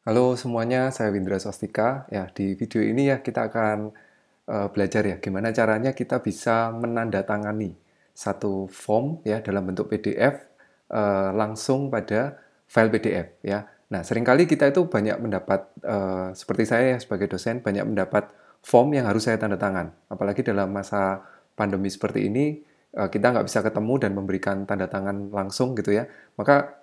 Halo semuanya, saya Windra Swastika. Ya, di video ini ya kita akan belajar ya gimana caranya kita bisa menandatangani satu form ya dalam bentuk PDF langsung pada file PDF ya. Nah, seringkali kita itu banyak mendapat seperti saya ya sebagai dosen banyak mendapat form yang harus saya tanda tangan. Apalagi dalam masa pandemi seperti ini kita nggak bisa ketemu dan memberikan tanda tangan langsung gitu ya. Maka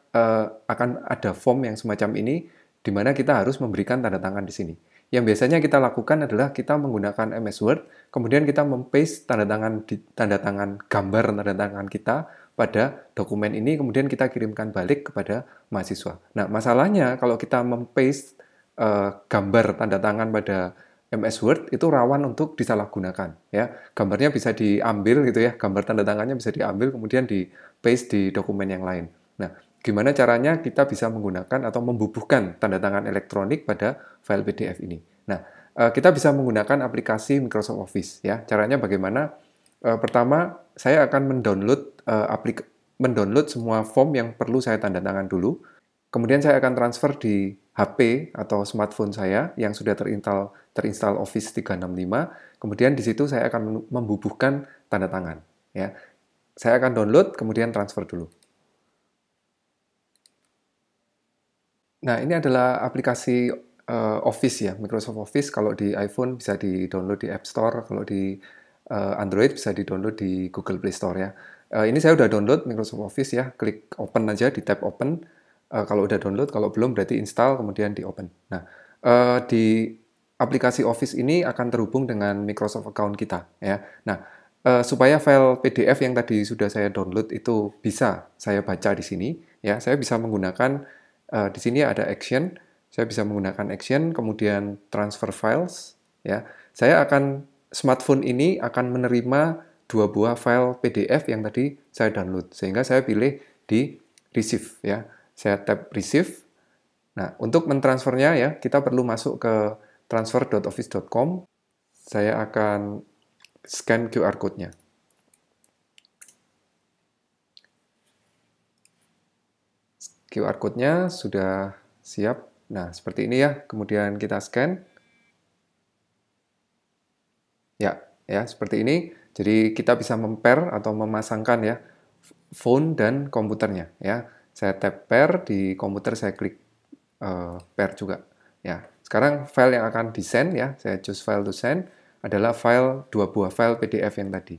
akan ada form yang semacam ini di mana kita harus memberikan tanda tangan di sini. Yang biasanya kita lakukan adalah kita menggunakan MS Word, kemudian kita mempaste tanda tangan gambar tanda tangan kita pada dokumen ini, kemudian kita kirimkan balik kepada mahasiswa. Nah, masalahnya kalau kita mempaste gambar tanda tangan pada MS Word itu rawan untuk disalahgunakan ya. Gambarnya bisa diambil gitu ya, gambar tanda tangannya bisa diambil kemudian di paste di dokumen yang lain. Nah, gimana caranya kita bisa menggunakan atau membubuhkan tanda tangan elektronik pada file PDF ini. Nah, kita bisa menggunakan aplikasi Microsoft Office ya. Caranya bagaimana? Pertama, saya akan mendownload semua form yang perlu saya tanda tangan dulu. Kemudian saya akan transfer di HP atau smartphone saya yang sudah terinstall Office 365. Kemudian di situ saya akan membubuhkan tanda tangan ya. Saya akan download kemudian transfer dulu. Nah, ini adalah aplikasi Office ya, Microsoft Office. Kalau di iPhone bisa di-download di App Store, kalau di Android bisa di-download di Google Play Store ya. Ini saya udah download Microsoft Office ya, klik open aja di tab open. Kalau udah download, kalau belum berarti install kemudian di open. Nah, di aplikasi Office ini akan terhubung dengan Microsoft account kita ya. Nah, supaya file PDF yang tadi sudah saya download itu bisa saya baca di sini ya, saya bisa menggunakan di sini ada action, saya bisa menggunakan action, kemudian transfer files, ya. Smartphone ini akan menerima dua buah file PDF yang tadi saya download, sehingga saya pilih di receive, ya. Saya tap receive. Nah, untuk mentransfernya ya, kita perlu masuk ke transfer.office.com. Saya akan scan QR code-nya. QR code-nya sudah siap. Nah, seperti ini ya. Kemudian kita scan. Ya, seperti ini. Jadi kita bisa memper atau memasangkan ya phone dan komputernya ya. Saya tap pair di komputer, saya klik pair juga. Ya, sekarang file yang akan di-send ya, saya choose file to send adalah dua buah file PDF yang tadi.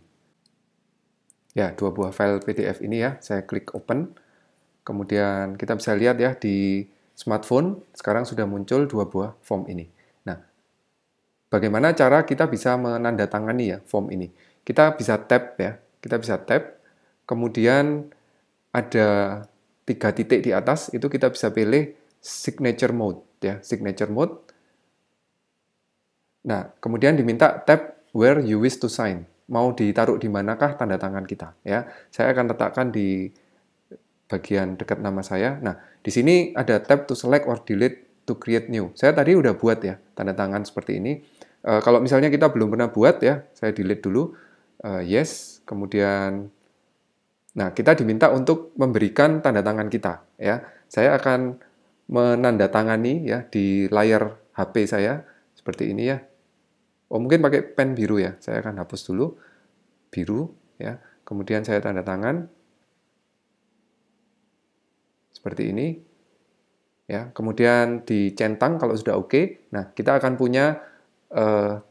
Ya, dua buah file PDF ini ya, saya klik open. Kemudian kita bisa lihat ya di smartphone sekarang sudah muncul dua buah form ini. Nah, bagaimana cara kita bisa menandatangani ya form ini? Kita bisa tap ya, kita bisa tap. Kemudian ada 3 titik di atas, itu kita bisa pilih signature mode ya, signature mode. Nah, kemudian diminta tap where you wish to sign. Mau ditaruh di manakah tanda tangan kita ya. Saya akan letakkan di bagian dekat nama saya. Nah, di sini ada tab to select or delete to create new. Saya tadi udah buat ya tanda tangan seperti ini. Kalau misalnya kita belum pernah buat ya, saya delete dulu. Yes, kemudian nah kita diminta untuk memberikan tanda tangan kita ya. Saya akan menandatangani ya di layar HP saya seperti ini ya. Oh, mungkin pakai pen biru ya. Saya akan hapus dulu biru ya. Kemudian saya tanda tangan seperti ini ya. Kemudian dicentang kalau sudah oke. Nah, kita akan punya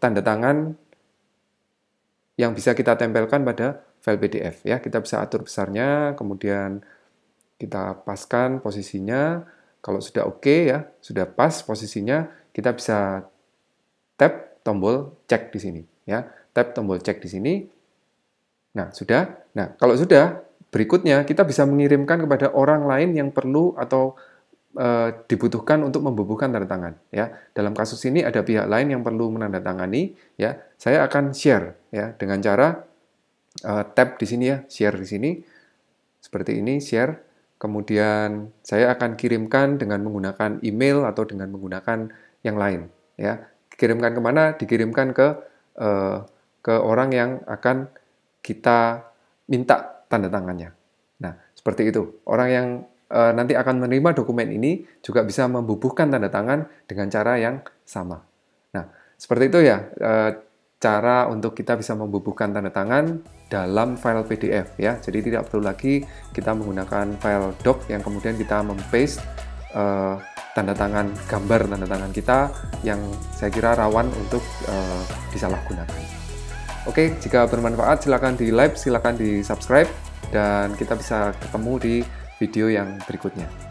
tanda tangan yang bisa kita tempelkan pada file PDF ya. Kita bisa atur besarnya, kemudian kita paskan posisinya. Kalau sudah oke ya, sudah pas posisinya, kita bisa tap tombol cek di sini ya. Tap tombol cek di sini. Nah, sudah. Nah, kalau sudah, berikutnya kita bisa mengirimkan kepada orang lain yang perlu atau dibutuhkan untuk membubuhkan tanda tangan ya. Dalam kasus ini ada pihak lain yang perlu menandatangani ya. Saya akan share ya dengan cara tap di sini ya, share di sini. Seperti ini share. Kemudian saya akan kirimkan dengan menggunakan email atau dengan menggunakan yang lain ya. Kirimkan kemana? Dikirimkan ke orang yang akan kita minta tanda tangannya. Nah, seperti itu. Orang yang nanti akan menerima dokumen ini juga bisa membubuhkan tanda tangan dengan cara yang sama. Nah, seperti itu ya cara untuk kita bisa membubuhkan tanda tangan dalam file PDF ya. Jadi tidak perlu lagi kita menggunakan file doc yang kemudian kita mempaste tanda tangan, gambar tanda tangan kita yang saya kira rawan untuk disalahgunakan. Oke, jika bermanfaat silakan di like, silakan di subscribe, dan kita bisa ketemu di video yang berikutnya.